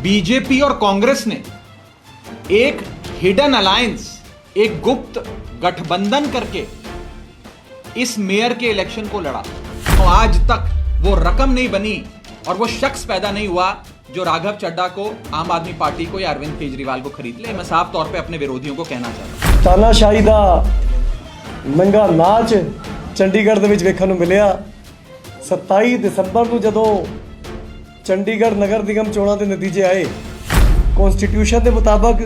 BJP और कांग्रेस ने एक हिडन अलायंस, एक गुप्त गठबंधन करके इस मेयर के इलेक्शन को लड़ा। तो आज तक वो रकम नहीं बनी और वो शख्स पैदा नहीं हुआ जो राघव चड्ढा को, आम आदमी पार्टी को या अरविंद केजरीवाल को खरीद ले। मैं साफ तौर पे अपने विरोधियों को कहना चाहता हूं, ਤਾਨਾਸ਼ਾਹੀ ਦਾ ਨੰਗਾ ਨਾਚ ਚੰਡੀਗੜ੍ਹ ਦੇ ਵਿੱਚ ਵੇਖਣ ਨੂੰ ਮਿਲਿਆ। 27 ਦਸੰਬਰ ਨੂੰ ਜਦੋਂ ਚੰਡੀਗੜ੍ਹ ਨਗਰ ਨਿਗਮ ਚੋਣਾਂ ਦੇ ਨਤੀਜੇ ਆਏ, ਕਨਸਟੀਟਿਊਸ਼ਨ ਦੇ ਮੁਤਾਬਕ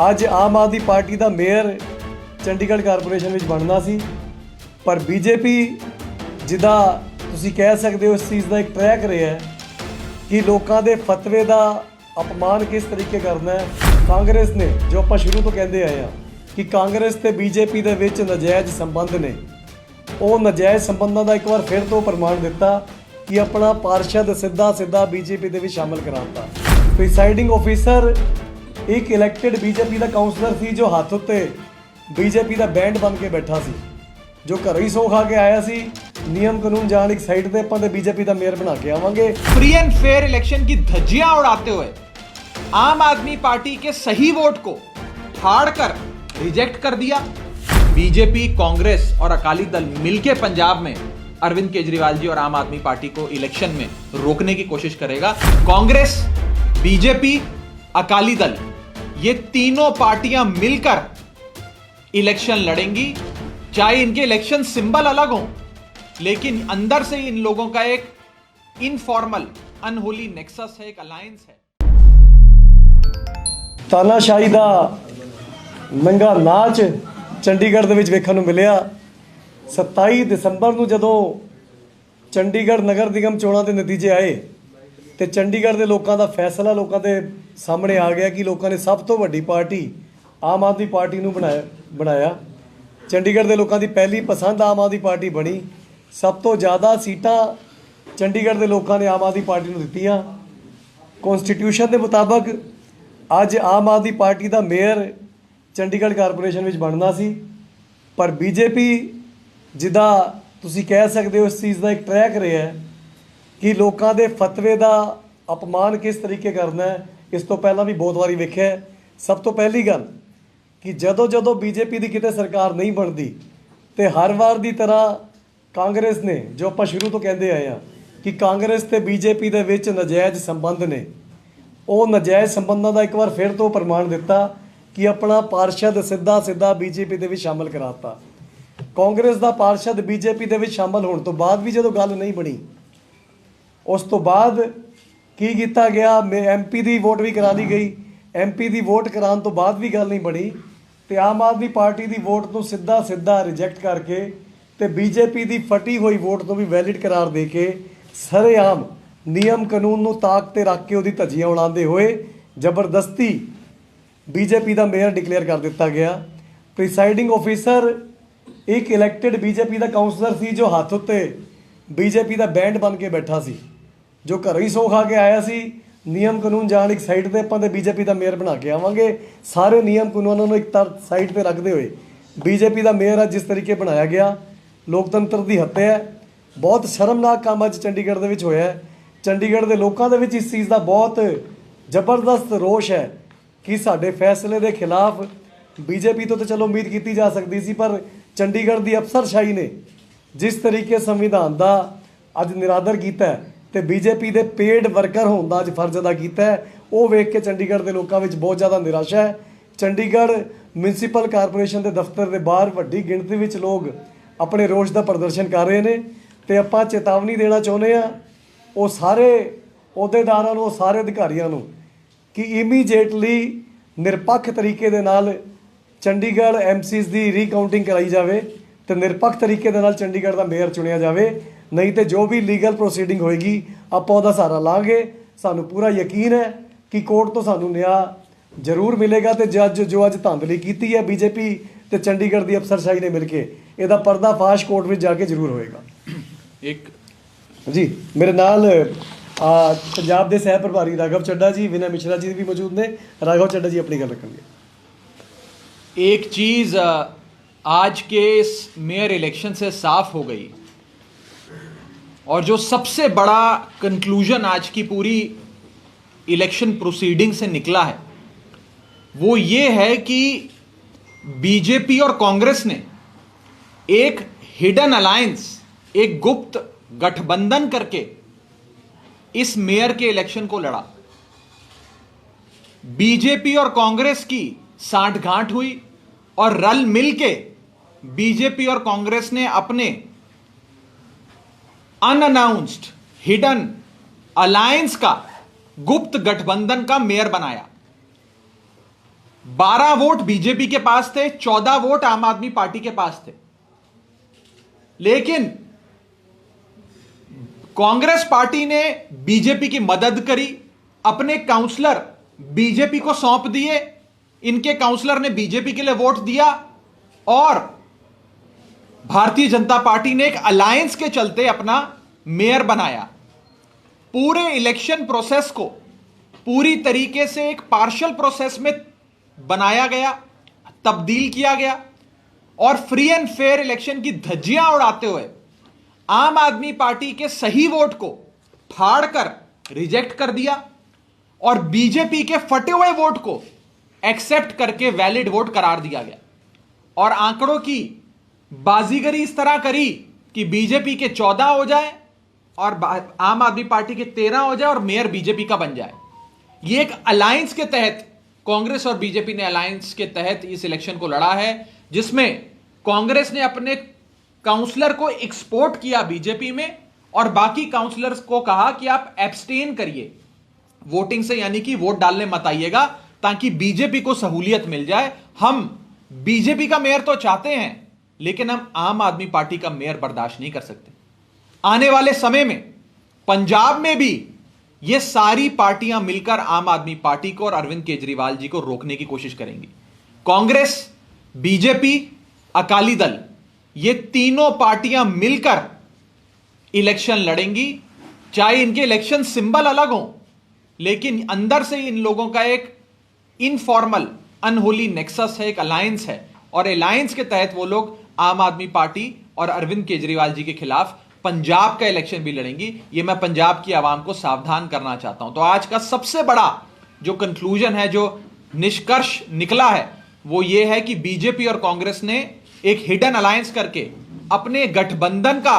ਅੱਜ ਆਮ ਆਦਮੀ ਪਾਰਟੀ ਦਾ ਮੇਅਰ ਚੰਡੀਗੜ੍ਹ ਕਾਰਪੋਰੇਸ਼ਨ ਵਿੱਚ ਬਣਨਾ ਸੀ, ਪਰ ਬੀਜੇਪੀ ਜਿਹਦਾ ਤੁਸੀਂ ਕਹਿ ਸਕਦੇ ਹੋ ਇਸ ਚੀਜ਼ ਦਾ ਇੱਕ ਟਰੈਕ ਰਿਹਾ ਹੈ ਕਿ ਲੋਕਾਂ ਦੇ ਫਤਵੇ ਦਾ ਅਪਮਾਨ ਕਿਸ ਤਰੀਕੇ ਕਰਨਾ ਹੈ। ਕਾਂਗਰਸ ਨੇ, ਜੋ ਆਪਾਂ ਸ਼ੁਰੂ ਤੋਂ ਕਹਿੰਦੇ ਆਏ ਹਾਂ ਕਿ ਕਾਂਗਰਸ ਤੇ ਬੀਜੇਪੀ ਦੇ ਵਿੱਚ ਨਜਾਇਜ਼ ਸੰਬੰਧ ਨੇ, ਉਹ ਨਜਾਇਜ਼ ਸੰਬੰਧਾਂ ਦਾ ਇੱਕ ਵਾਰ ਫਿਰ ਤੋਂ ਪ੍ਰਮਾਣ ਦਿੱਤਾ ਕਿ ਆਪਣਾ ਪਾਰਸ਼ਦ ਸਿੱਧਾ ਬੀਜੇਪੀ ਦੇ ਵਿੱਚ ਸ਼ਾਮਲ ਕਰਾਤਾ। ਪ੍ਰੀਸਾਈਡਿੰਗ ਆਫੀਸਰ ਇੱਕ ਇਲੈਕਟਿਡ ਬੀਜੇਪੀ ਦਾ ਕਾਉਂਸਲਰ ਸੀ ਜੋ ਹੱਥ ਉੱਤੇ ਬੀਜੇਪੀ ਦਾ ਬੈਂਡ ਬਣ ਕੇ ਬੈਠਾ ਸੀ, ਜੋ ਘਰੋਂ ਹੀ ਸੌ ਖਾ ਕੇ ਆਇਆ ਸੀ। नियम कानून जान एक साइड पे अपन बीजेपी का मेयर बना के आवांगे। फ्री एंड फेयर इलेक्शन की धज्जियां उड़ाते हुए आम आदमी पार्टी के सही वोट को फाड़कर रिजेक्ट कर दिया। बीजेपी, कांग्रेस और अकाली दल मिलकर पंजाब में अरविंद केजरीवाल जी और आम आदमी पार्टी को इलेक्शन में रोकने की कोशिश करेगा। कांग्रेस, बीजेपी, अकाली दल, ये तीनों पार्टियां मिलकर इलेक्शन लड़ेंगी। चाहे इनके इलेक्शन सिंबल अलग हों, लेकिन अंदर से इन लोगों का एक इनफॉर्मल अनहोली नेक्सस है, एक अलायंस है। ਤਾਨਾਸ਼ਾਹੀ ਦਾ ਨੰਗਾ ਨਾਚ ਚੰਡੀਗੜ੍ਹ ਦੇ ਵਿੱਚ ਵੇਖਣ ਨੂੰ ਮਿਲਿਆ। 27 ਦਸੰਬਰ ਨੂੰ ਜਦੋਂ ਚੰਡੀਗੜ੍ਹ ਨਗਰ ਨਿਗਮ ਚੋਣਾਂ ਦੇ ਨਤੀਜੇ ਆਏ ਤੇ ਚੰਡੀਗੜ੍ਹ ਦੇ ਲੋਕਾਂ ਦਾ ਫੈਸਲਾ ਲੋਕਾਂ ਦੇ ਸਾਹਮਣੇ ਆ ਗਿਆ ਕਿ ਲੋਕਾਂ ਨੇ ਸਭ ਤੋਂ ਵੱਡੀ ਪਾਰਟੀ ਆਮ ਆਦਮੀ ਪਾਰਟੀ ਨੂੰ ਬਣਾਇਆ। ਚੰਡੀਗੜ੍ਹ ਦੇ ਲੋਕਾਂ ਦੀ ਪਹਿਲੀ ਪਸੰਦ ਆਮ ਆਦਮੀ ਪਾਰਟੀ ਬਣੀ। ਸਭ ਤੋਂ ਜ਼ਿਆਦਾ ਸੀਟਾਂ ਚੰਡੀਗੜ੍ਹ ਦੇ ਲੋਕਾਂ ਨੇ ਆਮ ਆਦਮੀ ਪਾਰਟੀ ਨੂੰ ਦਿੱਤੀਆਂ। ਕਨਸਟੀਟਿਊਸ਼ਨ ਦੇ ਮੁਤਾਬਕ ਅੱਜ ਆਮ ਆਦਮੀ ਪਾਰਟੀ ਦਾ ਮੇਅਰ ਚੰਡੀਗੜ੍ਹ ਕਾਰਪੋਰੇਸ਼ਨ ਵਿੱਚ ਬਣਨਾ ਸੀ, ਪਰ ਬੀਜੇਪੀ ਜਿਹਦਾ ਤੁਸੀਂ ਕਹਿ ਸਕਦੇ ਹੋ ਇਸ ਚੀਜ਼ ਦਾ ਇੱਕ ਟਰੈਕ ਰਿਹਾ ਹੈ ਕਿ ਲੋਕਾਂ ਦੇ ਫਤਵੇ ਦਾ ਅਪਮਾਨ ਕਿਸ ਤਰੀਕੇ ਕਰਨਾ ਹੈ। ਇਸ ਤੋਂ ਪਹਿਲਾਂ ਵੀ ਬਹੁਤ ਵਾਰੀ ਵੇਖਿਆ। ਸਭ ਤੋਂ ਪਹਿਲੀ ਗੱਲ ਕਿ ਜਦੋਂ ਬੀਜੇਪੀ ਦੀ ਕਿਤੇ ਸਰਕਾਰ ਨਹੀਂ ਬਣਦੀ ਤੇ ਹਰ ਵਾਰ ਦੀ ਤਰ੍ਹਾਂ ਕਾਂਗਰਸ ਨੇ, ਜੋ ਆਪਾਂ ਸ਼ੁਰੂ ਤੋਂ ਕਹਿੰਦੇ ਆਏ ਹਾਂ ਕਿ ਕਾਂਗਰਸ ਤੇ ਬੀਜੇਪੀ ਦੇ ਵਿੱਚ ਨਜਾਇਜ਼ ਸੰਬੰਧ ਨੇ, ਉਹ ਨਜਾਇਜ਼ ਸੰਬੰਧਾਂ ਦਾ ਇੱਕ ਵਾਰ ਫਿਰ ਤੋਂ ਪ੍ਰਮਾਣ ਦਿੱਤਾ ਕਿ ਆਪਣਾ ਪਾਰਸ਼ਦ ਸਿੱਧਾ ਬੀਜੇਪੀ ਦੇ ਵਿੱਚ ਸ਼ਾਮਲ ਕਰਾਤਾ। ਕਾਂਗਰਸ ਦਾ ਪਾਰਸ਼ਦ ਬੀਜੇਪੀ ਦੇ ਵਿੱਚ ਸ਼ਾਮਲ ਹੋਣ ਤੋਂ ਬਾਅਦ ਵੀ ਜਦੋਂ ਗੱਲ ਨਹੀਂ ਬਣੀ, ਉਸ ਤੋਂ ਬਾਅਦ ਕੀ ਕੀਤਾ ਗਿਆ, ਐਮਪੀ ਦੀ ਵੋਟ ਵੀ ਕਰਾ ਲਈ ਗਈ। ਐਮਪੀ ਦੀ ਵੋਟ ਕਰਾਉਣ ਤੋਂ ਬਾਅਦ ਵੀ ਗੱਲ ਨਹੀਂ ਬਣੀ ਤੇ ਆਮ ਆਦਮੀ ਪਾਰਟੀ ਦੀ ਵੋਟ ਨੂੰ ਸਿੱਧਾ ਰਿਜੈਕਟ ਕਰਕੇ ਤੇ ਬੀਜੇਪੀ ਦੀ ਫਟੀ ਹੋਈ ਵੋਟ ਤੋਂ ਵੀ ਵੈਲਿਡ ਕਰਾਰ ਦੇ ਕੇ ਸਰੇਆਮ ਨਿਯਮ ਕਾਨੂੰਨ ਨੂੰ ਤਾਕ ਤੇ ਰੱਖ ਕੇ ਉਹਦੀ ਧੱਜੀਆਂ ਉਡਾਉਂਦੇ ਹੋਏ ਜ਼ਬਰਦਸਤੀ ਬੀਜੇਪੀ ਦਾ ਮੇਅਰ ਡਿਕਲੇਅਰ ਕਰ ਦਿੱਤਾ ਗਿਆ। ਪ੍ਰੀਸਾਈਡਿੰਗ ਆਫੀਸਰ ਇੱਕ ਇਲੈਕਟਿਡ ਬੀਜੇਪੀ ਦਾ ਕਾਉਂਸਲਰ ਸੀ ਜੋ ਹੱਥ ਉੱਤੇ ਬੀਜੇਪੀ ਦਾ ਬੈਂਡ ਬਣ ਕੇ ਬੈਠਾ ਸੀ, ਜੋ ਘਰੋਂ ਹੀ ਸੌ ਖਾ ਕੇ ਆਇਆ ਸੀ। ਨਿਯਮ ਕਾਨੂੰਨ ਜਾਣ ਇੱਕ ਸਾਈਡ ਤੇ ਆਪਾਂ ਬੀਜੇਪੀ ਦਾ ਮੇਅਰ ਬਣਾ ਕੇ ਆਵਾਂਗੇ। ਸਾਰੇ ਨਿਯਮ ਕਾਨੂੰਨਾਂ ਨੂੰ ਇੱਕ ਸਾਈਡ ਤੇ ਰੱਖਦੇ ਹੋਏ ਬੀਜੇਪੀ ਦਾ ਮੇਅਰ ਅੱਜ ਜਿਸ ਤਰੀਕੇ ਬਣਾਇਆ ਗਿਆ, ਲੋਕਤੰਤਰ ਦੀ ਹੱਤਿਆ ਹੈ। ਬਹੁਤ ਸ਼ਰਮਨਾਕ ਕੰਮ ਅੱਜ ਚੰਡੀਗੜ੍ਹ ਦੇ ਵਿੱਚ ਹੋਇਆ ਹੈ। ਚੰਡੀਗੜ੍ਹ ਦੇ ਲੋਕਾਂ ਦੇ ਵਿੱਚ ਇਸ ਚੀਜ਼ ਦਾ ਬਹੁਤ ਜ਼ਬਰਦਸਤ ਰੋਸ਼ ਹੈ ਕਿ ਸਾਡੇ ਫੈਸਲੇ ਦੇ ਖਿਲਾਫ ਬੀਜੇਪੀ ਤੋਂ ਤਾਂ ਚਲੋ ਉਮੀਦ ਕੀਤੀ ਜਾ ਸਕਦੀ ਸੀ, ਪਰ ਚੰਡੀਗੜ੍ਹ ਦੀ ਅਫਸਰਸ਼ਾਹੀ ਨੇ ਜਿਸ ਤਰੀਕੇ ਸੰਵਿਧਾਨ ਦਾ ਅੱਜ ਨਿਰਾਦਰ ਕੀਤਾ ਤੇ ਬੀਜੇਪੀ ਦੇ ਪੇਡ ਵਰਕਰ ਹੋਣ ਦਾ ਅੱਜ ਫਰਜ਼ ਅਦਾ ਕੀਤਾ, ਉਹ ਵੇਖ ਕੇ ਚੰਡੀਗੜ੍ਹ ਦੇ ਲੋਕਾਂ ਵਿੱਚ ਬਹੁਤ ਜ਼ਿਆਦਾ ਨਿਰਾਸ਼ਾ ਹੈ। ਚੰਡੀਗੜ੍ਹ ਮਿਊਨਿਸਪਲ ਕਾਰਪੋਰੇਸ਼ਨ ਦੇ ਦਫ਼ਤਰ ਦੇ ਬਾਹਰ ਵੱਡੀ ਗਿਣਤੀ ਵਿੱਚ ਲੋਕ ਆਪਣੇ ਰੋਸ਼ ਦਾ ਪ੍ਰਦਰਸ਼ਨ ਕਰ ਰਹੇ ਨੇ ਤੇ ਆਪਾਂ ਚੇਤਾਵਨੀ ਦੇਣਾ ਚਾਹੁੰਦੇ ਹਾਂ ਉਹ ਸਾਰੇ ਅਹੁਦੇਦਾਰਾਂ ਨੂੰ, ਉਹ ਸਾਰੇ ਅਧਿਕਾਰੀਆਂ ਨੂੰ ਕਿ ਇਮੀਡੀਏਟਲੀ ਨਿਰਪੱਖ ਤਰੀਕੇ ਦੇ ਨਾਲ ਚੰਡੀਗੜ੍ਹ ਐਮਸੀਜ਼ ਦੀ ਰੀਕਾਊਂਟਿੰਗ ਕਰਾਈ ਜਾਵੇ ਤੇ ਨਿਰਪੱਖ ਤਰੀਕੇ ਦੇ ਨਾਲ ਚੰਡੀਗੜ੍ਹ ਦਾ ਮੇਅਰ ਚੁਣਿਆ ਜਾਵੇ। ਨਹੀਂ ਤੇ ਜੋ ਵੀ ਲੀਗਲ ਪ੍ਰੋਸੀਡਿੰਗ ਹੋਏਗੀ ਆਪਾਂ ਉਹਦਾ ਸਹਾਰਾ ਲਾਂਗੇ। ਸਾਨੂੰ ਪੂਰਾ ਯਕੀਨ ਹੈ ਕਿ ਕੋਰਟ ਤੋਂ ਸਾਨੂੰ ਨਿਆਂ ਜ਼ਰੂਰ ਮਿਲੇਗਾ ਤੇ ਜੋ ਅੱਜ ਧਾਂਦਲੀ ਕੀਤੀ ਹੈ ਬੀਜੇਪੀ ਤੇ ਚੰਡੀਗੜ੍ਹ ਦੀ ਅਫਸਰਸ਼ਾਹੀ ਨੇ ਮਿਲ ਕੇ, ਇਹਦਾ ਪਰਦਾਫਾਸ਼ ਕੋਰਟ ਵਿੱਚ ਜਾ ਕੇ ਜ਼ਰੂਰ ਹੋਏਗਾ। ਇੱਕ ਜੀ ਮੇਰੇ ਨਾਲ पंजाब के सह प्रभारी राघव चड्ढा जी, विनय मिश्रा जी भी मौजूद ने। राघव चड्ढा जी अपनी गल रखेंगे। एक चीज़ आज के इस मेयर इलेक्शन से साफ हो गई और जो सबसे बड़ा कंक्लूजन आज की पूरी इलेक्शन प्रोसीडिंग से निकला है वो ये है कि बीजेपी और कांग्रेस ने एक हिडन अलायंस, एक गुप्त गठबंधन करके इस मेयर के इलेक्शन को लड़ा। बीजेपी और कांग्रेस की सांठगांठ हुई और रल मिलके बीजेपी और कांग्रेस ने अपने अनअनाउंस्ड हिडन अलायंस का, गुप्त गठबंधन का मेयर बनाया। 12 वोट बीजेपी के पास थे, 14 वोट आम आदमी पार्टी के पास थे। लेकिन कांग्रेस पार्टी ने बीजेपी की मदद करी, अपने काउंसलर बीजेपी को सौंप दिए, इनके काउंसलर ने बीजेपी के लिए वोट दिया और भारतीय जनता पार्टी ने एक अलायंस के चलते अपना मेयर बनाया। पूरे इलेक्शन प्रोसेस को पूरी तरीके से एक पार्शियल प्रोसेस में बनाया गया, तब्दील किया गया और फ्री एंड फेयर इलेक्शन की धज्जियां उड़ाते हुए आम आदमी पार्टी के सही वोट को फाड़कर रिजेक्ट कर दिया और बीजेपी के फटे हुए वोट को एक्सेप्ट करके वैलिड वोट करार दिया गया। और आंकड़ों की बाजीगरी इस तरह करी कि बीजेपी के 14 हो जाए और आम आदमी पार्टी के 13 हो जाए और मेयर बीजेपी का बन जाए। यह एक अलायंस के तहत, कांग्रेस और बीजेपी ने अलायंस के तहत इस इलेक्शन को लड़ा है, जिसमें कांग्रेस ने अपने काउंसलर को एक्सपोर्ट किया बीजेपी में और बाकी काउंसलर्स को कहा कि आप एब्सटेन करिए वोटिंग से, यानी कि वोट डालने मत आइएगा ताकि बीजेपी को सहूलियत मिल जाए। हम बीजेपी का मेयर तो चाहते हैं लेकिन हम आम आदमी पार्टी का मेयर बर्दाश्त नहीं कर सकते। आने वाले समय में पंजाब में भी ये सारी पार्टियां मिलकर आम आदमी पार्टी को और अरविंद केजरीवाल जी को रोकने की कोशिश करेंगी। कांग्रेस, बीजेपी, अकाली दल, ये तीनों पार्टियां मिलकर इलेक्शन लड़ेंगी। चाहे इनके इलेक्शन सिंबल अलग हों, लेकिन अंदर से इन लोगों का एक इनफॉर्मल अनहोली नेक्सस है, एक अलायंस है और अलायंस के तहत वो लोग आम आदमी पार्टी और अरविंद केजरीवाल जी के खिलाफ पंजाब का इलेक्शन भी लड़ेंगी। ये मैं पंजाब की आवाम को सावधान करना चाहता हूं। तो आज का सबसे बड़ा जो कंक्लूजन है, जो निष्कर्ष निकला है, वो ये है कि बीजेपी और कांग्रेस ने एक हिडन अलायंस करके अपने गठबंधन का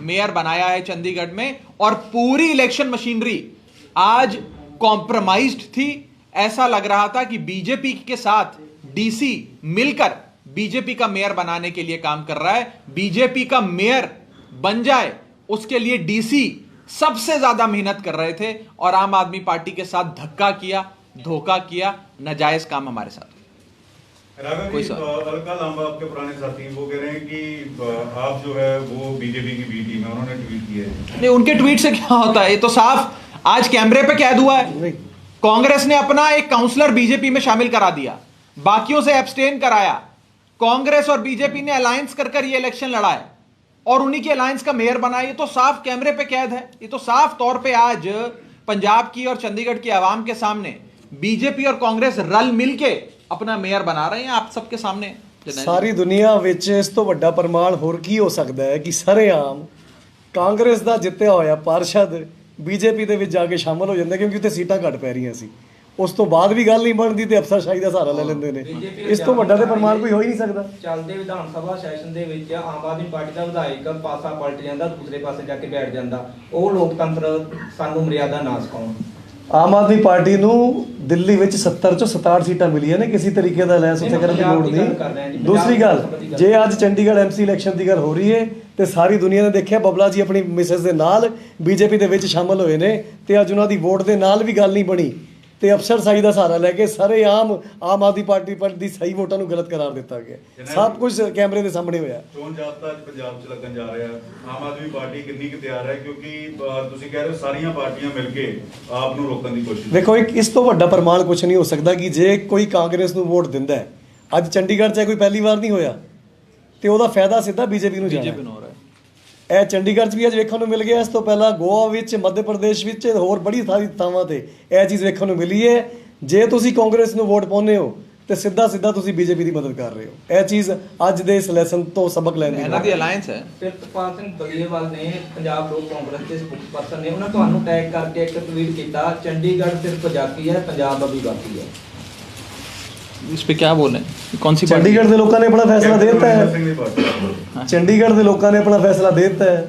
मेयर बनाया है चंडीगढ़ में और पूरी इलेक्शन मशीनरी आज कॉम्प्रोमाइज्ड थी। ऐसा लग रहा था कि बीजेपी के साथ डीसी मिलकर बीजेपी का मेयर बनाने के लिए काम कर रहा है। बीजेपी का मेयर बन जाए उसके लिए डीसी सबसे ज्यादा मेहनत कर रहे थे और आम आदमी पार्टी के साथ धक्का किया, धोखा किया, नाजायज काम हमारे साथ। राघव जी, अलका लांबा आपके पुराने साथी वो कह रहे हैं कि आप जो है वो बीजेपी की बी टीम है, उन्होंने ट्वीट किया है। नहीं, उनके ट्वीट से क्या होता है, ये तो साफ आज कैमरे पे कैद हुआ है। कांग्रेस ने अपना एक काउंसलर बीजेपी में शामिल करा दिया, बाकियों से एब्सटेन कराया। कांग्रेस और बीजेपी ने अलायंस कर ये इलेक्शन लड़ा है और उन्हीं के अलायंस का मेयर बना। ये तो साफ कैमरे पे कैद है। ये तो साफ तौर पे आज पंजाब की और चंडीगढ़ की आवाम के सामने बीजेपी और कांग्रेस रल मिलके अपना मेयर बना रहे हैं, आप सबके सामने। ਸਾਰੀ ਦੁਨੀਆ ਵਿੱਚ ਇਸ ਤੋਂ ਵੱਡਾ ਪ੍ਰਮਾਣ ਹੋਰ ਕੀ ਹੋ ਸਕਦਾ ਹੈ ਕਿ ਸਰੇਆਮ ਕਾਂਗਰਸ ਦਾ ਜਿੱਤਿਆ ਹੋਇਆ ਪਾਰਸ਼ਦ ਬੀਜੇਪੀ ਦੇ ਵਿੱਚ ਜਾ ਕੇ ਸ਼ਾਮਲ ਹੋ ਜਾਂਦਾ, ਕਿਉਂਕਿ ਉੱਥੇ ਸੀਟਾਂ ਘੱਟ ਪੈ ਰਹੀਆਂ ਸੀ। ਉਸ ਤੋਂ ਬਾਅਦ ਵੀ ਗੱਲ ਨਹੀਂ ਬਣਦੀ ਤੇ ਅਫਸਰਸ਼ਾਹੀ ਦਾ ਸਹਾਰਾ ਲੈ ਲੈਂਦੇ ਨੇ। ਇਸ ਤੋਂ ਵੱਡਾ ਤੇ ਪ੍ਰਮਾਣ ਕੋਈ ਹੋ ਹੀ ਨਹੀਂ ਸਕਦਾ। ਚੱਲਦੇ ਵਿਧਾਨ ਸਭਾ ਸੈਸ਼ਨ ਦੇ ਵਿੱਚ ਆਮ ਆਦਮੀ ਪਾਰਟੀ ਦਾ ਵਿਧਾਇਕ ਪਾਸਾ ਪਲਟ ਜਾਂਦਾ, ਦੂਸਰੇ ਪਾਸੇ ਜਾ ਕੇ ਬੈਠ ਜਾਂਦਾ। ਉਹ ਲੋਕਤੰਤਰ ਸਾਨੂੰ ਮਰਿਆਦਾ ਨਾ ਸਿਖਾਉਣ। ਆਮ ਆਦਮੀ ਪਾਰਟੀ ਨੂੰ ਦਿੱਲੀ ਵਿੱਚ 70 ਚੋਂ 67 ਸੀਟਾਂ ਮਿਲੀਆਂ ਨੇ, ਕਿਸੇ ਤਰੀਕੇ ਦਾ ਲੈਸ ਉੱਥੇ ਕਰਨ ਦੀ ਲੋੜ ਨਹੀਂ। ਦੂਸਰੀ ਗੱਲ, ਜੇ ਅੱਜ ਚੰਡੀਗੜ੍ਹ ਐਮਸੀ ਇਲੈਕਸ਼ਨ ਦੀ ਗੱਲ ਹੋ ਰਹੀ ਹੈ ਤੇ ਸਾਰੀ ਦੁਨੀਆ ਨੇ ਦੇਖਿਆ ਬਬਲਾ ਜੀ ਆਪਣੀ ਮਿਸਸ ਦੇ ਨਾਲ ਬੀਜੇਪੀ ਦੇ ਵਿੱਚ ਸ਼ਾਮਲ ਹੋਏ ਨੇ ਤੇ ਅੱਜ ਉਹਨਾਂ ਦੀ ਵੋਟ ਦੇ ਨਾਲ ਵੀ ਗੱਲ ਨਹੀਂ ਬਣੀ ਤੇ ਅਫਸਰਸ਼ਾਹੀ ਦਾ ਸਹਾਰਾ ਲੈ ਕੇ ਸਰੇਆਮ ਆਮ ਆਦਮੀ ਪਾਰਟੀ ਪਰ ਦੀ ਸਹੀ ਵੋਟਾਂ ਨੂੰ ਗਲਤ ਕਰਾਰ ਦਿੱਤਾ ਗਿਆ। ਸਭ ਕੁਝ ਕੈਮਰੇ ਦੇ ਸਾਹਮਣੇ ਹੋਇਆ। ਚੋਣ ਜਾਬਤਾ ਅੱਜ ਪੰਜਾਬ 'ਚ ਲੱਗਣ ਜਾ ਰਿਹਾ। ਆਮ ਆਦਮੀ ਪਾਰਟੀ ਕਿੰਨੀ ਕੁ ਤਿਆਰ ਹੈ, ਕਿਉਂਕਿ ਤੁਸੀਂ ਕਹਿ ਰਹੇ ਹੋ ਸਾਰੀਆਂ ਪਾਰਟੀਆਂ ਮਿਲ ਕੇ ਆਪ ਨੂੰ ਰੋਕਣ ਦੀ ਕੋਸ਼ਿਸ਼। ਦੇਖੋ, ਇਸ ਤੋਂ ਵੱਡਾ ਪ੍ਰਮਾਣ ਕੁਝ ਨਹੀਂ ਹੋ ਸਕਦਾ ਕਿ ਜੇ ਕੋਈ ਕਾਂਗਰਸ ਨੂੰ ਵੋਟ ਦਿੰਦਾ ਹੈ, ਅੱਜ ਚੰਡੀਗੜ੍ਹ 'ਚ ਕੋਈ ਪਹਿਲੀ ਵਾਰ ਨਹੀਂ ਹੋਇਆ ਤੇ ਉਹਦਾ ਫਾਇਦਾ ਸਿੱਧਾ ਬੀਜੇਪੀ ਨੂੰ ਜਾਣਾ। ਇਹ ਚੰਡੀਗੜ੍ਹ 'ਚ ਵੀ ਅੱਜ ਵੇਖਣ ਨੂੰ ਮਿਲ ਗਿਆ। ਇਸ ਤੋਂ ਪਹਿਲਾਂ ਗੋਆ ਵਿੱਚ, ਮੱਧ ਪ੍ਰਦੇਸ਼ ਵਿੱਚ, ਹੋਰ ਬੜੀ ਸਾਰੀ ਥਾਵਾਂ ਤੇ ਇਹ ਚੀਜ਼ ਵੇਖਣ ਨੂੰ ਮਿਲੀ ਹੈ। ਜੇ ਤੁਸੀਂ ਕਾਂਗਰਸ ਨੂੰ ਵੋਟ ਪਾਉਂਦੇ ਹੋ ਤੇ ਸਿੱਧਾ ਤੁਸੀਂ ਬੀਜੇਪੀ ਦੀ ਮਦਦ ਕਰ ਰਹੇ ਹੋ। ਇਹ ਚੀਜ਼ ਅੱਜ ਦੇ ਇਸ ਲੈਸਨ ਤੋਂ ਸਬਕ ਲੈਣ ਦੀ ਇਹਨਾਂ ਦੀ ਅਲਾਈਅੰਸ ਹੈ। ਪ੍ਰਿਤਪਾਲ ਸਿੰਘ ਬਲੀਏਵਾਲ ਨੇ ਪੰਜਾਬ ਲੋਕ ਕਾਂਗਰਸ ਦੇ ਸਪੋਕਸਪਰਸਨ ਨੇ ਉਹਨਾਂ ਤੁਹਾਨੂੰ ਟੈਗ ਕਰਕੇ ਇੱਕ ਟਵੀਟ ਕੀਤਾ, ਚੰਡੀਗੜ੍ਹ ਸਿਰਫ ਜਾਤੀ ਹੈ, ਪੰਜਾਬ ਅਭੀ ਬਾਕੀ ਹੈ। इस पे क्या बोल रहे हैं? कौन सी पार्टी? ਚੰਡੀਗੜ੍ਹ ਦੇ ਲੋਕਾਂ ਨੇ ਆਪਣਾ ਫੈਸਲਾ ਦੇ ਦਿੱਤਾ अमरिंदर ਹੈ। सिंह की पार्टी। ਚੰਡੀਗੜ੍ਹ ਦੇ ਲੋਕਾਂ ਨੇ ਆਪਣਾ ਫੈਸਲਾ ਦੇ ਦਿੱਤਾ ਹੈ।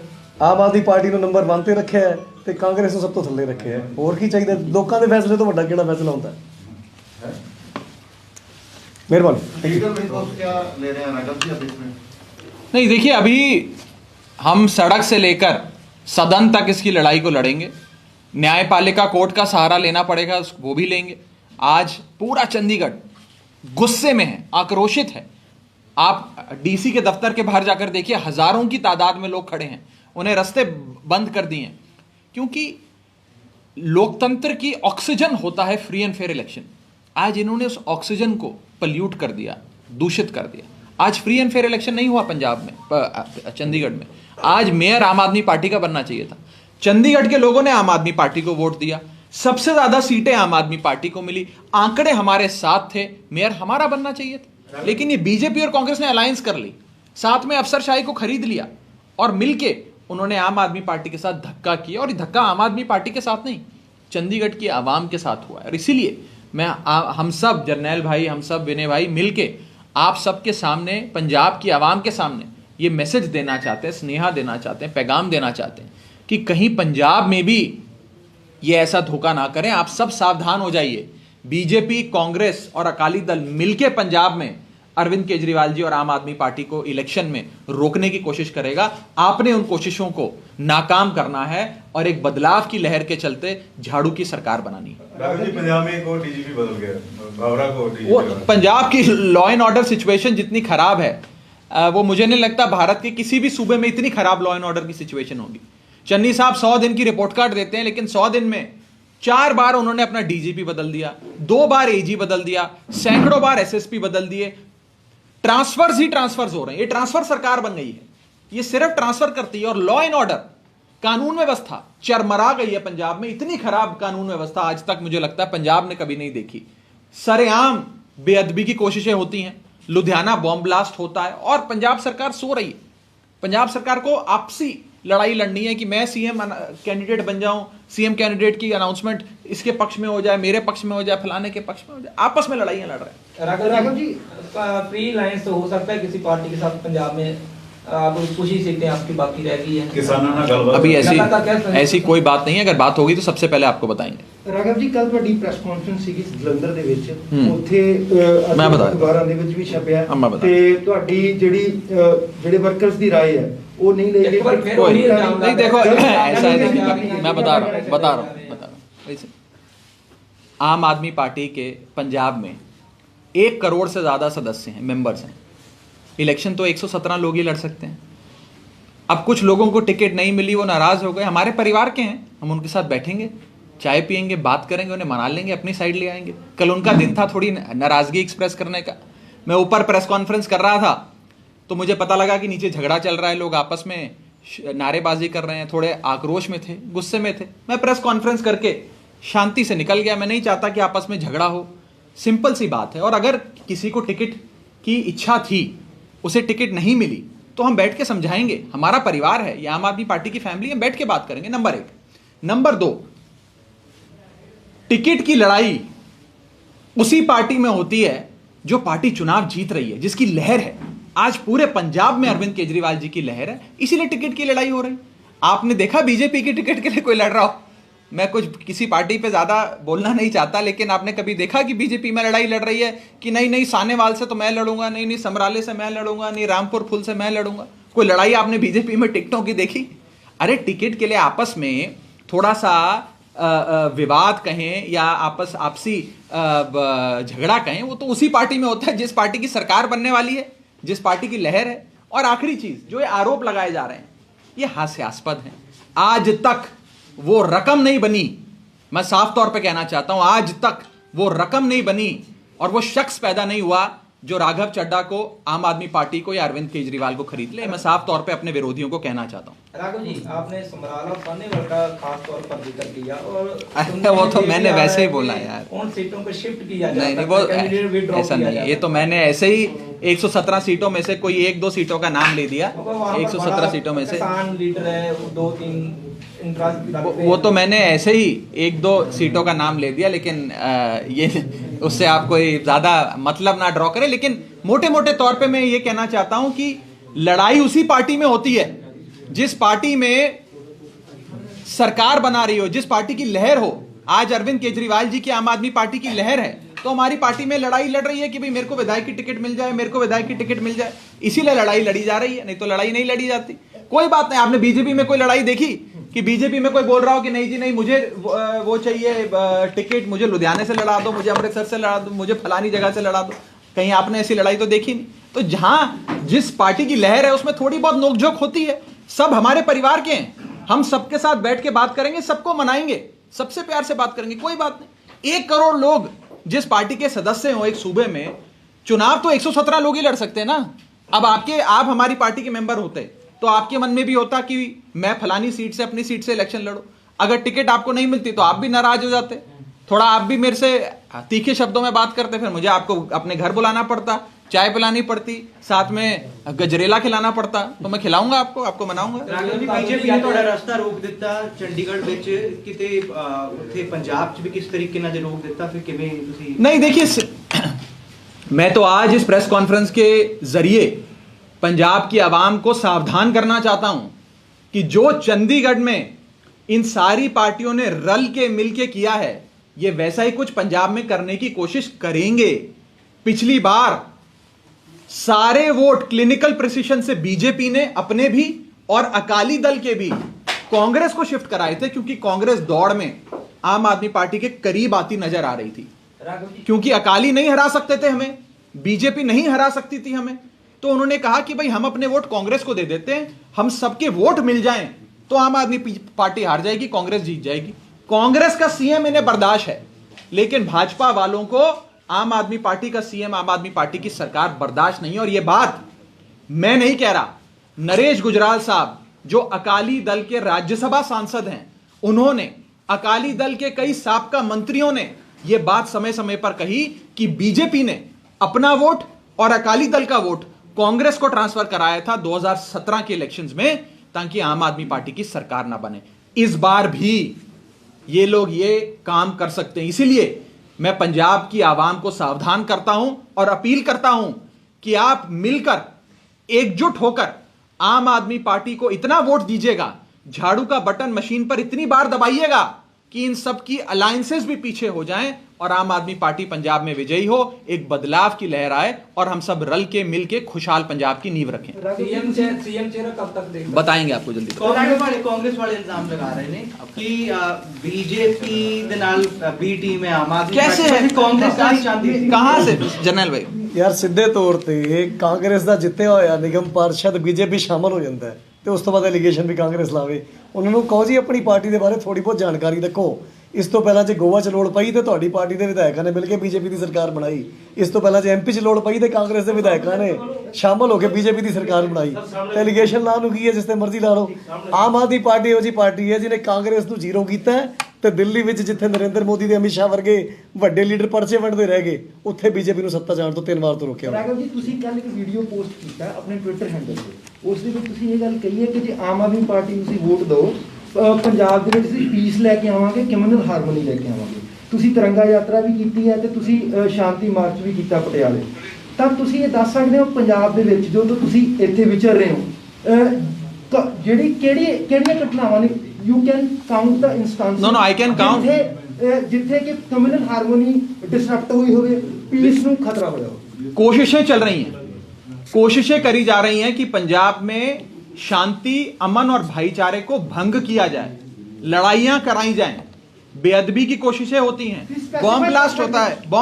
ਆਮ ਆਦਮੀ ਪਾਰਟੀ ਨੂੰ ਨੰਬਰ 1 ਤੇ ਰੱਖਿਆ ਹੈ ਤੇ ਕਾਂਗਰਸ ਨੂੰ ਸਭ ਤੋਂ ਥੱਲੇ ਰੱਖਿਆ ਹੈ। ਹੋਰ ਕੀ ਚਾਹੀਦਾ? ਲੋਕਾਂ ਦੇ ਫੈਸਲੇ ਤੋਂ ਵੱਡਾ ਕਿਹੜਾ ਫੈਸਲਾ ਹੁੰਦਾ ਹੈ? ਮਿਹਰਬਾਨੀ। क्या ले रहे हैं राघव जी अब इसमें? नहीं, देखिए अभी हम सड़क से लेकर सदन तक इसकी लड़ाई को लड़ेंगे। न्यायपालिका कोर्ट का सहारा लेना पड़ेगा, वो भी लेंगे। आज पूरा चंडीगढ़ गुस्से में है, आक्रोशित है। आप डीसी के दफ्तर के बाहर जाकर देखिए, हजारों की तादाद में लोग खड़े हैं। उन्हें रास्ते बंद कर दिए हैं, क्योंकि लोकतंत्र की ऑक्सीजन होता है फ्री एंड फेयर इलेक्शन। आज इन्होंने उस ऑक्सीजन को पल्यूट कर दिया, दूषित कर दिया। आज फ्री एंड फेयर इलेक्शन नहीं हुआ पंजाब में, चंडीगढ़ में। आज मेयर आम आदमी पार्टी का बनना चाहिए था। चंडीगढ़ के लोगों ने आम आदमी पार्टी को वोट दिया, सबसे ज्यादा सीटें आम आदमी पार्टी को मिली, आंकड़े हमारे साथ थे, मेयर हमारा बनना चाहिए था। लेकिन ये बीजेपी और कांग्रेस ने अलायंस कर ली, साथ में अफसरशाही को खरीद लिया और मिलके उन्होंने आम आदमी पार्टी के साथ धक्का किया। और ये धक्का आम आदमी पार्टी के साथ नहीं, चंडीगढ़ की आवाम के साथ हुआ है। और इसीलिए मैं हम सब, जर्नैल भाई, हम सब विनय भाई मिलके आप सबके सामने, पंजाब की आवाम के सामने ये मैसेज देना चाहते हैं, स्नेहा देना चाहते हैं, पैगाम देना चाहते हैं कि कहीं पंजाब में भी ये ऐसा धोखा ना करें। आप सब सावधान हो जाइए। बीजेपी, कांग्रेस और अकाली दल मिलके पंजाब में अरविंद केजरीवाल जी और आम आदमी पार्टी को इलेक्शन में रोकने की कोशिश करेगा। आपने उन कोशिशों को नाकाम करना है और एक बदलाव की लहर के चलते झाड़ू की सरकार बनानी है। राघव जी, पंजाब में एक और डीजीपी बदल गया, बावरा को वो डीजीपी। पंजाब की लॉ एंड ऑर्डर सिचुएशन जितनी खराब है, वो मुझे नहीं लगता भारत के किसी भी सूबे में इतनी खराब लॉ एंड ऑर्डर की सिचुएशन होगी। चन्नी साहब 100 दिन की रिपोर्ट कार्ड देते हैं, लेकिन 100 दिन में 4 बार उन्होंने अपना डीजीपी बदल दिया, 2 बार एजी बदल दिया, सैकड़ों बार एसएसपी बदल दिए। ट्रांसफर्स ही ट्रांसफर्स हो रहे हैं। ये ट्रांसफर सरकार बन गई है, ये सिर्फ ट्रांसफर करती है। और लॉ एंड ऑर्डर, कानून व्यवस्था चरमरा गई है पंजाब में। इतनी खराब कानून व्यवस्था आज तक मुझे लगता है पंजाब ने कभी नहीं देखी। सरेआम बेअदबी की कोशिशें होती हैं, लुधियाना बॉम्ब ब्लास्ट होता है और पंजाब सरकार सो रही है। पंजाब सरकार को आपसी लड़ाई लड़नी है कि मैं सीएम कैंडिडेट बन जाऊं, सीएम कैंडिडेट की अनाउंसमेंट इसके पक्ष में हो जाए, मेरे पक्ष में हो जाए, फलाने के पक्ष में हो जाए। आपस में लड़ाइयां लड़ रहे हैं। राघव जी, फ्री अलायंस हो सकता है किसी पार्टी के साथ पंजाब में? आप कुछ ही सीटें आपकी बाकी रह गई है। किसानों ने गलबात अभी ऐसी कोई बात नहीं है। अगर बात होगी तो सबसे पहले आपको बताएंगे। ਰਾਘਵ ਜੀ, ਕੱਲ ਤੁਹਾਡੀ ਪ੍ਰੈਸ ਕਾਨਫਰੰਸ ਸੀਗੀ ਜਲੰਧਰ ਦੇ ਵਿੱਚ, ਉੱਥੇ ਮੈਂ ਬਤਾ ਅਖਬਾਰਾਂ ਦੇ ਵਿੱਚ ਵੀ ਛਪਿਆ ਮੈਂ ਬਤਾ ਤੇ ਤੁਹਾਡੀ ਜਿਹੜੇ ਵਰਕਰਸ ਦੀ ਰਾਏ ਹੈ ਉਹ ਨਹੀਂ ਲਈ ਗਈ। नहीं, देखो ऐसा है, देखिए मैं बता रहा हूँ। आम आदमी पार्टी के पंजाब में 1 करोड़ से ज्यादा सदस्य हैं, मेंबर्स हैं। इलेक्शन तो 117 लोग ही लड़ सकते हैं। अब कुछ लोगों को टिकट नहीं मिली, वो नाराज हो गए, हमारे परिवार के हैं, हम उनके साथ बैठेंगे, चाय पियेंगे, बात करेंगे, उन्हें मना लेंगे, अपनी साइड ले आएंगे। कल उनका दिन था थोड़ी नाराजगी एक्सप्रेस करने का। मैं ऊपर प्रेस कॉन्फ्रेंस कर रहा था तो मुझे पता लगा कि नीचे झगड़ा चल रहा है, लोग आपस में नारेबाजी कर रहे हैं, थोड़े आक्रोश में थे, गुस्से में थे। मैं प्रेस कॉन्फ्रेंस करके शांति से निकल गया। मैं नहीं चाहता कि आपस में झगड़ा हो, सिंपल सी बात है। और अगर किसी को टिकट की इच्छा थी, उसे टिकट नहीं मिली, तो हम बैठ के समझाएंगे। हमारा परिवार है, ये आम आदमी पार्टी की फैमिली है, बैठ के बात करेंगे। नंबर 1। नंबर 2, टिकट की लड़ाई उसी पार्टी में होती है जो पार्टी चुनाव जीत रही है, जिसकी लहर है। आज पूरे पंजाब में अरविंद केजरीवाल जी की लहर है, इसीलिए टिकट की लड़ाई हो रही। आपने देखा बीजेपी की टिकट के लिए कोई लड़ रहा हो? मैं कुछ किसी पार्टी पे ज्यादा बोलना नहीं चाहता, लेकिन आपने कभी देखा कि बीजेपी में लड़ाई लड़ रही है कि नहीं सानेवाल से तो मैं लड़ूंगा, नहीं समराले से मैं लड़ूंगा, नहीं रामपुर फुल से मैं लड़ूंगा? कोई लड़ाई आपने बीजेपी में टिकटों की देखी? अरे टिकट के लिए आपस में थोड़ा सा विवाद कहें या आपसी झगड़ा कहें, वो तो उसी पार्टी में होता है जिस पार्टी की सरकार बनने वाली है, जिस पार्टी की लहर है। और आखिरी चीज, जो ये आरोप लगाए जा रहे हैं, ये हास्यास्पद है। आज तक वो रकम नहीं बनी, मैं साफ तौर पे कहना चाहता हूं, आज तक वो रकम नहीं बनी और वो शख्स पैदा नहीं हुआ जो राघव चड्ढा को, आम आदमी पार्टी को या अरविंद केजरीवाल को खरीद ले। मैं साफ तौर पे अपने विरोधियों को कहना चाहता हूं। राघव जी, आपने समराला और सानेवाल का खास तौर पर जिक्र किया और अरे वो तो मैंने वैसे ही बोला यार, उन सीटों को शिफ्ट किया जाता नहीं वो कैंडिडेट विथड्रॉ ऐसा किया नहीं, ये जाता। तो मैंने ऐसे ही 117 सीटों में से कोई 1-2 सीटों का नाम ले दिया, वहाँ पर 117 बड़ा सीटों में से किसान लीडर है, 2-3 इंफ्रास्ट्रक्चर वो तो मैंने ऐसे ही 1-2 सीटों का नाम ले दिया, लेकिन ये उससे आप कोई ज्यादा मतलब ना ड्रॉ करें। लेकिन मोटे मोटे तौर पे मैं ये कहना चाहता हूं कि लड़ाई उसी पार्टी में होती है जिस पार्टी में सरकार बना रही हो, जिस पार्टी की लहर हो। आज अरविंद केजरीवाल जी की आम आदमी पार्टी की लहर है, तो हमारी पार्टी में लड़ाई लड़ रही है कि भाई मेरे को विधायक की टिकट मिल जाए, मेरे को विधायक की टिकट मिल जाए, इसीलिए लड़ाई लड़ी जा रही है, नहीं तो लड़ाई नहीं लड़ी जाती। कोई बात नहीं, आपने बीजेपी में कोई लड़ाई देखी कि बीजेपी में कोई बोल रहा हो कि नहीं जी नहीं, मुझे वो चाहिए टिकट, मुझे लुधियाने से लड़ा दो, मुझे अमृतसर से लड़ा दो, मुझे फलानी जगह से लड़ा दो। कहीं आपने ऐसी लड़ाई तो देखी नहीं। तो जहां जिस पार्टी की लहर है उसमें थोड़ी बहुत नोकझोंक होती है। सब हमारे परिवार के हैं, हम सबके साथ बैठ के बात करेंगे, सबको मनाएंगे, सबसे प्यार से बात करेंगे, कोई बात नहीं। 1 करोड़ लोग जिस पार्टी के सदस्य हो एक सूबे में, चुनाव तो 117 लोग ही लड़ सकते हैं ना। अब आप हमारी पार्टी के मेंबर होते तो आपके मन में भी होता कि मैं फलानी सीट से, अपनी सीट से इलेक्शन लड़ूं। अगर टिकट आपको नहीं मिलती तो आप भी नाराज हो जाते, थोड़ा आप भी मेरे से तीखे शब्दों में बात करते, फिर मुझे आपको अपने घर बुलाना पड़ता, चाय पिलानी पड़ती, साथ में गजरेला खिलाना पड़ता, तो मैं खिलाऊंगा आपको मनाऊंगा। ਰਾਘਵ ਜੀ, ਬੀਜੇਪੀ ਨੇ ਤੁਹਾਡਾ ਰਸਤਾ ਰੋਕ ਦਿੱਤਾ ਚੰਡੀਗੜ੍ਹ ਵਿੱਚ, ਕਿਤੇ ਉੱਥੇ ਪੰਜਾਬ 'ਚ ਵੀ ਕਿਸ ਤਰੀਕੇ ਨਾਲ ਜੇ ਰੋਕ ਦਿੱਤਾ, ਫਿਰ ਕਿਵੇਂ ਤੁਸੀਂ? नहीं देखिए, मैं तो आज इस प्रेस कॉन्फ्रेंस के जरिए पंजाब की आवाम को सावधान करना चाहता हूं कि जो चंडीगढ़ में इन सारी पार्टियों ने रल के मिल के किया है, ये वैसा ही कुछ पंजाब में करने की कोशिश करेंगे। पिछली बार सारे वोट क्लिनिकल प्रिसिशन से बीजेपी ने अपने भी और अकाली दल के भी कांग्रेस को शिफ्ट कराए थे, क्योंकि कांग्रेस दौड़ में आम आदमी पार्टी के करीब आती नजर आ रही थी। राघव जी, क्योंकि अकाली नहीं हरा सकते थे हमें, बीजेपी नहीं हरा सकती थी हमें, तो उन्होंने कहा कि भाई हम अपने वोट कांग्रेस को दे देते हैं, हम सबके वोट मिल जाएं तो आम आदमी पार्टी हार जाएगी, कांग्रेस जीत जाएगी। कांग्रेस का सीएम इन्हें बर्दाश्त है, लेकिन भाजपा वालों को आम आदमी पार्टी का सीएम, आम आदमी पार्टी की सरकार बर्दाश्त नहीं है। और यह बात मैं नहीं कह रहा, नरेश गुजराल साहब जो अकाली दल के राज्यसभा सांसद हैं, उन्होंने, अकाली दल के कई साबका मंत्रियों ने यह बात समय समय पर कही कि बीजेपी ने अपना वोट और अकाली दल का वोट कांग्रेस को ट्रांसफर कराया था 2017 के इलेक्शंस में, ताकि आम आदमी पार्टी की सरकार ना बने। इस बार भी ये लोग ये काम कर सकते हैं। इसीलिए मैं पंजाब की आवाम को सावधान करता हूं और अपील करता हूं कि आप मिलकर एकजुट होकर आम आदमी पार्टी को इतना वोट दीजिएगा, झाड़ू का बटन मशीन पर इतनी बार दबाइएगा कि इन सब की अलायंसेस भी पीछे हो जाएं और आम आदमी पार्टी पंजाब में विजयी हो, एक बदलाव की लहर आए और हम सब रल के मिल के खुशहाल पंजाब की नींव रखें। सीएम चेहरा कब तक देख बताएंगे आपको जल्दी। ਕਾਂਗਰਸ ਵਾਲੇ ਇਲਜ਼ਾਮ ਲਗਾ ਰਹੇ ਨੇ ਕਿ ਬੀਜੇਪੀ ਦੇ ਨਾਲ ਬੀ ਟੀਮ ਹੈ ਆਮ ਆਦਮੀ कैसे है? ਪਾਰਟੀ, ਕਾਂਗਰਸ ਨਹੀਂ ਚਾਹੁੰਦੀ ਸੀ। कहां से जनरल भाई? ਯਾਰ ਸਿੱਧੇ ਤੌਰ ਤੇ ਕਾਂਗਰਸ ਦਾ ਜਿੱਤਿਆ ਹੋਇਆ ਨਿਗਮ ਪਾਰਸ਼ਦ ਬੀਜੇਪੀ ਸ਼ਾਮਲ ਹੋ ਜਾਂਦਾ ਹੈ ਤੇ ਉਸ ਤੋਂ ਬਾਅਦ ਐਲੀਗੇਸ਼ਨ ਵੀ ਕਾਂਗਰਸ ਲਾਵੇ। ਉਹਨਾਂ ਨੂੰ ਕਹੋ ਜੀ ਆਪਣੀ ਪਾਰਟੀ ਦੇ ਬਾਰੇ ਥੋੜੀ ਬਹੁਤ ਜਾਣਕਾਰੀ ਰੱਖੋ। ਇਸ ਤੋਂ ਪਹਿਲਾਂ ਜੇ ਗੋਆ 'ਚ ਲੋੜ ਪਈ ਤੇ ਤੁਹਾਡੀ ਪਾਰਟੀ ਦੇ ਵਿਧਾਇਕਾਂ ਨੇ ਮਿਲ ਕੇ ਬੀਜੇਪੀ ਦੀ ਸਰਕਾਰ ਬਣਾਈ। ਇਸ ਤੋਂ ਪਹਿਲਾਂ ਜੇ ਐਮਪੀ 'ਚ ਲੋੜ ਪਈ ਤੇ ਕਾਂਗਰਸ ਦੇ ਵਿਧਾਇਕਾਂ ਨੇ ਸ਼ਾਮਲ ਹੋ ਕੇ ਬੀਜੇਪੀ ਦੀ ਸਰਕਾਰ ਬਣਾਈ। ਤੇ ਐਲੀਗੇਸ਼ਨ ਲਾਉਣ ਨੂੰ ਕੀ ਹੈ, ਜਿਸ ਤੇ ਮਰਜ਼ੀ ਲਾ ਲਓ। ਆਮ ਆਦਮੀ ਪਾਰਟੀ ਇਹੋ ਜਿਹੀ ਪਾਰਟੀ ਹੈ ਜਿਹਨੇ ਕਾਂਗਰਸ ਨੂੰ ਜ਼ੀਰੋ ਕੀਤਾ ਹੈ ਤੇ ਦਿੱਲੀ ਵਿੱਚ ਜਿੱਥੇ ਨਰਿੰਦਰ ਮੋਦੀ ਤੇ ਅਮਿਤ ਸ਼ਾਹ ਵਰਗੇ ਵੱਡੇ ਲੀਡਰ ਪਰਚੇ ਵੰਡਦੇ ਰਹਿ ਗਏ, ਉੱਥੇ ਬੀਜੇਪੀ ਨੂੰ ਸੱਤਾ ਜਾਣ ਤੋਂ 3 ਵਾਰ ਤੋਂ ਰੋਕਿਆ। ਰਾਘਵ ਜੀ, ਤੁਸੀਂ ਕੱਲ ਇੱਕ ਵੀਡੀਓ ਪੋਸਟ ਕੀਤਾ ਆਪਣੇ ਟਵਿੱਟਰ ਹੈਂਡਲ ਤੇ, ਉਸ ਦੇ ਵਿੱਚ ਤੁਸੀਂ ਇਹ ਗੱਲ ਕਹੀ ਹੈ ਕਿ ਜੇ ਆਮ ਆਦਮੀ ਪਾਰਟੀ ਨੂੰ ਤੁਸੀਂ ਵੋਟ ਦਿਓ, ਪੰਜਾਬ ਦੇ ਵਿੱਚ ਅਸੀਂ ਪੀਸ ਲੈ ਕੇ ਆਵਾਂਗੇ, ਕਮਿਊਨਲ ਹਾਰਮੋਨੀ ਲੈ ਕੇ ਆਵਾਂਗੇ। ਤੁਸੀਂ ਤਿਰੰਗਾ ਯਾਤਰਾ ਵੀ ਕੀਤੀ ਹੈ ਤੇ ਤੁਸੀਂ ਸ਼ਾਂਤੀ ਮਾਰਚ ਵੀ ਕੀਤਾ ਪਟਿਆਲੇ। ਤਾਂ ਤੁਸੀਂ ਇਹ ਦੱਸ ਸਕਦੇ ਹੋ ਪੰਜਾਬ ਦੇ ਵਿੱਚ ਜਦੋਂ ਤੁਸੀਂ ਇੱਥੇ ਵਿਚਰ ਰਹੇ ਹੋ, ਕਿਹੜੀਆਂ ਘਟਨਾਵਾਂ ਨੇ, you can count the instance? No, I can count. ਜਿੱਥੇ ਕਿ ਕਮਿਊਨਲ ਹਾਰਮੋਨੀ ਡਿਸਰਪਟ हुई होवे, पीस ਨੂੰ खतरा होया हो। कोशिशें चल रही हैं, कोशिशें करी जा रही हैं कि पंजाब में शांति, अमन और भाईचारे को भंग किया जाए, लड़ाइयां कराई जाएं, बेअदबी की कोशिशें होती हैं, बॉम्ब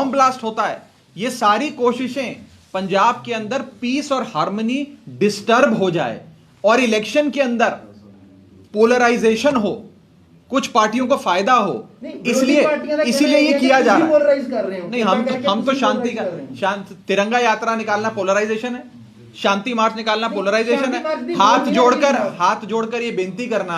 ब्लास्ट होता है। ये सारी कोशिशें पंजाब के अंदर पीस और हार्मनी डिस्टर्ब हो जाए और इलेक्शन के अंदर पोलराइजेशन हो, कुछ पार्टियों को फायदा हो, इसलिए ये किया जा रहा है। नहीं, हम तो शांति का तिरंगा यात्रा निकालना पोलराइजेशन है, शांति मार्च निकालना पोलराइजेशन शांति मार्च है? भी हाथ जोड़कर ये बेनती करना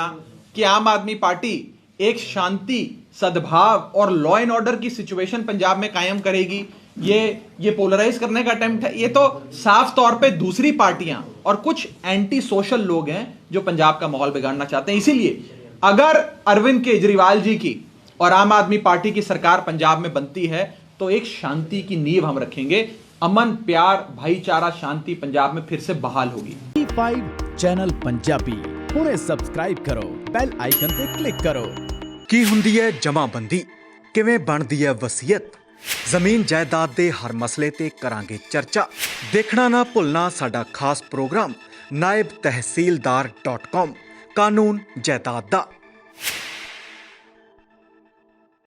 कि आम आदमी पार्टी एक शांति, सद्भाव और लॉ एंड ऑर्डर की सिचुएशन पंजाब में कायम करेगी, ये पोलराइज करने का अटेम्प्ट है। ये तो साफ तौर पे दूसरी पार्टियां और कुछ एंटी सोशल लोग हैं जो पंजाब का माहौल बिगाड़ना चाहते हैं। इसीलिए अगर अरविंद केजरीवाल जी की और आम आदमी पार्टी की सरकार पंजाब में बनती है तो एक शांति की नींव हम रखेंगे। अमन, प्यार, भाईचारा, शांति पंजाब में फिर से बहाल होगी। T5 ਚੈਨਲ ਪੰਜਾਬੀ ਹੁਣੇ ਸਬਸਕ੍ਰਾਈਬ ਕਰੋ, ਬੈਲ ਆਈਕਨ ਤੇ ਕਲਿੱਕ ਕਰੋ। ਕੀ ਹੁੰਦੀ ਹੈ ਜਮਾਬੰਦੀ, ਕਿਵੇਂ ਬਣਦੀ ਹੈ ਵਸੀਅਤ, ਜ਼ਮੀਨ ਜਾਇਦਾਦ ਦੇ ਹਰ ਮਸਲੇ ਤੇ ਕਰਾਂਗੇ ਚਰਚਾ। ਦੇਖਣਾ ਨਾ ਭੁੱਲਣਾ ਸਾਡਾ ਖਾਸ ਪ੍ਰੋਗਰਾਮ naibtehsildar.com ਕਾਨੂੰਨ ਜਾਇਦਾਦ ਦਾ।